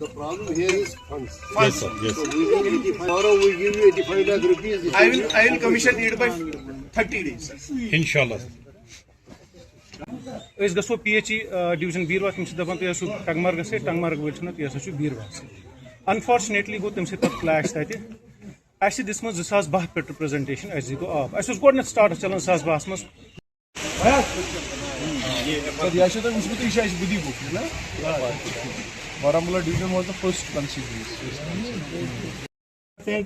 The problem here is funds. Funds. So we will 85. Tomorrow we give you 85 lakh rupees. I will commission it by 30 days. Inshallah. أسۍ گژھو PHE division Beerwah تِم چھِ دَپان تُہۍ ٲسِو ٹنگمرگس سۭتۍ ٹنگمرگ وٲلۍ چھِنہٕ تُہۍ ہسا چھِو بیٖروا سۭتۍ انفارچُنیٹلی گوٚو تَمہِ سۭتۍ پَتہٕ کلیش تَتہِ اَسہِ چھِ دِژمٕژ 2012 پٮ۪ٹھ رِپرٛزنٹیشن اَسہِ دِی گوٚو آب اَسہِ اوس گۄڈٕنیتھ سٹارٹس چلان 2012 منٛز Baramulla division was the first constituency.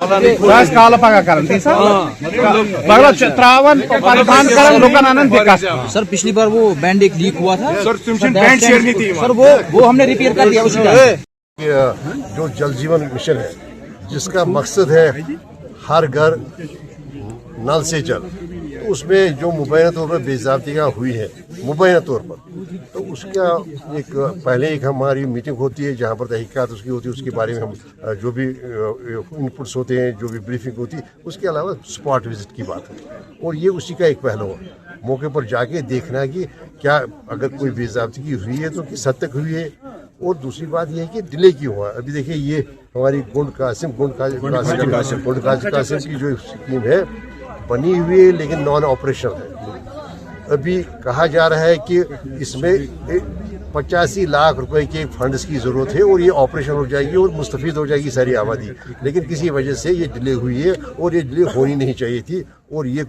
کالہٕ پگہہ کران ٹھیک سر تراون پریشان کران لوکن انن دقت سر پچھلی بار وہ بینڈ ایک لیک ہوا تھا سر وہ ہم نے ریپیئر کر دیا اسی ٹائم۔ جو جل جیون مشن ہے جس کا مقصد ہے ہر گھر نل سے جل، تو اس میں جو مبینہ طور پر بے ضابطگیاں ہوئی ہے مبینہ طور پر، تو اس کا ایک پہلے ایک ہماری میٹنگ ہوتی ہے جہاں پر تحقیقات اس کی ہوتی ہے، اس کے بارے میں ہم جو بھی انپٹس ہوتے ہیں، جو بھی بریفنگ ہوتی ہے، اس کے علاوہ اسپاٹ وزٹ کی بات ہے، اور یہ اسی کا ایک پہلو ہے، موقع پر جا کے دیکھنا کہ کیا اگر کوئی بے ضابطگی ہوئی ہے تو کس حد تک ہوئی ہے، اور دوسری بات یہ ہے کہ ڈیلے کیوں ہوا۔ ابھی دیکھیے یہ ہماری گنڈ قاسم کی جو اسکیم ہے بنی ہوئی ہے لیکن نان آپریشنل ہے۔ ابھی کہا جا رہا ہے کہ اس میں 85 لاکھ روپے کے فنڈز کی ضرورت ہے اور یہ آپریشن ہو جائے گی اور مستفید ہو جائے گی ساری آبادی، لیکن کسی وجہ سے یہ ڈیلے ہوئی ہے اور یہ ڈیلے ہونی نہیں چاہیے تھی، اور یہ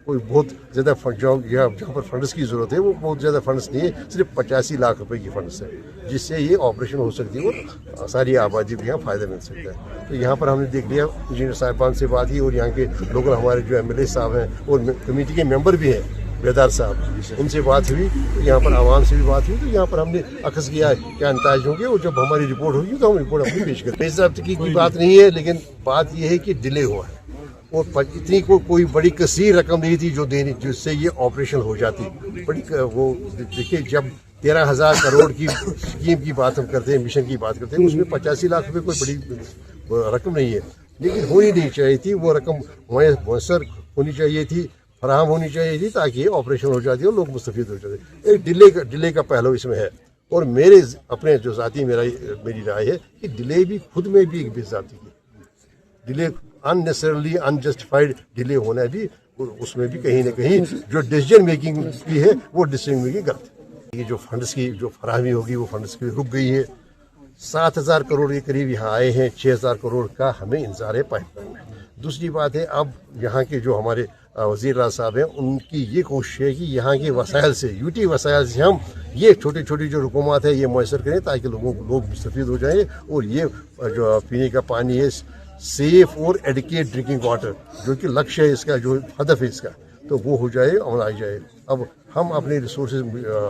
کوئی بہت زیادہ جہاں پر فنڈز کی ضرورت ہے وہ بہت زیادہ فنڈز نہیں ہے، صرف 85 لاکھ روپے کی فنڈز ہے جس سے یہ آپریشن ہو سکتی ہے اور ساری آبادی کو یہاں فائدہ مل سکتا ہے۔ تو یہاں پر ہم نے دیکھ لیا انجینئر صاحبان سے بات کی، اور یہاں کے لوکل ہمارے جو ایم ایل اے صاحب ہیں اور کمیٹی کے ممبر بھی ہیں بیدار صاحب، ان سے بات ہوئی، تو یہاں پر عوام سے بھی بات ہوئی، تو یہاں پر ہم نے اخذ کیا کیا نتائج ہوں گے، اور جب ہماری رپورٹ ہوگی تو ہم رپورٹ اپنی پیش کریں۔ بے ضابطگی کی بات نہیں ہے، لیکن بات یہ ہے کہ ڈیلے ہوا ہے، اور اتنی کوئی بڑی کثیر رقم نہیں تھی جو دینی جس سے یہ آپریشن ہو جاتی بڑی۔ وہ دیکھیے جب 13,000 کروڑ کی اسکیم کی بات ہم کرتے ہیں، مشن کی بات کرتے ہیں، اس میں 85 لاکھ روپے کوئی بڑی رقم نہیں ہے، لیکن ہونی نہیں چاہیے تھی، وہ رقم میسر ہونی چاہیے تھی، فراہم ہونی چاہیے تھی، تاکہ یہ آپریشن ہو جاتی ہے اور لوگ مستفید ہو جاتے ہیں۔ ایک ڈیلے کا پہلو اس میں ہے، اور میرے اپنے جو ذاتی میری رائے ہے کہ ڈیلے بھی خود میں بھی ایک بے ضابطگی ہے، ڈیلے اننیسرلی انجسٹیفائڈ ڈیلے ہونا بھی، اس میں بھی کہیں نہ کہیں جو ڈیسیجن میکنگ کی ہے وہ ڈیسیجن میکنگ غلط ہے۔ یہ جو فنڈز کی جو فراہمی ہوگی وہ فنڈز کی رک گئی ہے، 7,000 کروڑ کے قریب یہاں آئے ہیں، 6,000 کروڑ کا ہمیں انتظار ہے پائپ لائن میں۔ دوسری بات ہے اب یہاں کے جو ہمارے وزیر راز صاحب ہیں ان کی یہ کوشش ہے کہ یہاں کے وسائل سے یوٹی وسائل سے ہم یہ چھوٹی جو رقومات ہے یہ میسر کریں تاکہ لوگ مستفید ہو جائیں، اور یہ جو پینے کا پانی ہے سیف اور ایڈیکیٹ ڈرنکنگ واٹر جو کہ لکش ہے اس کا، جو ہدف ہے اس کا، تو وہ ہو جائے، عمل آ جائے۔ اب ہم اپنے ریسورسز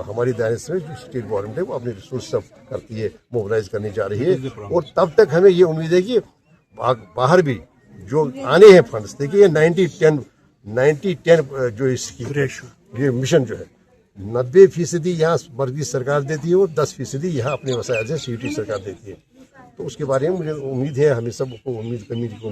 ہماری دائرے میں جو اسٹیٹ گورنمنٹ ہے وہ اپنے ریسورس سب کرتی ہے، موبلائز کرنے جا رہی ہے، اور تب تک ہمیں یہ امید ہے کہ باہر بھی جو آنے ہیں فنڈس، دیکھیے یہ 90-10 جو اس کی یہ مشن جو ہے 90% یہاں مرکزی سرکار دیتی ہے اور 10% یہاں اپنے وسائل سے سیٹی سرکار دیتی ہے، تو اس کے بارے میں مجھے امید ہے، ہمیں سب کو امید کمیٹی کو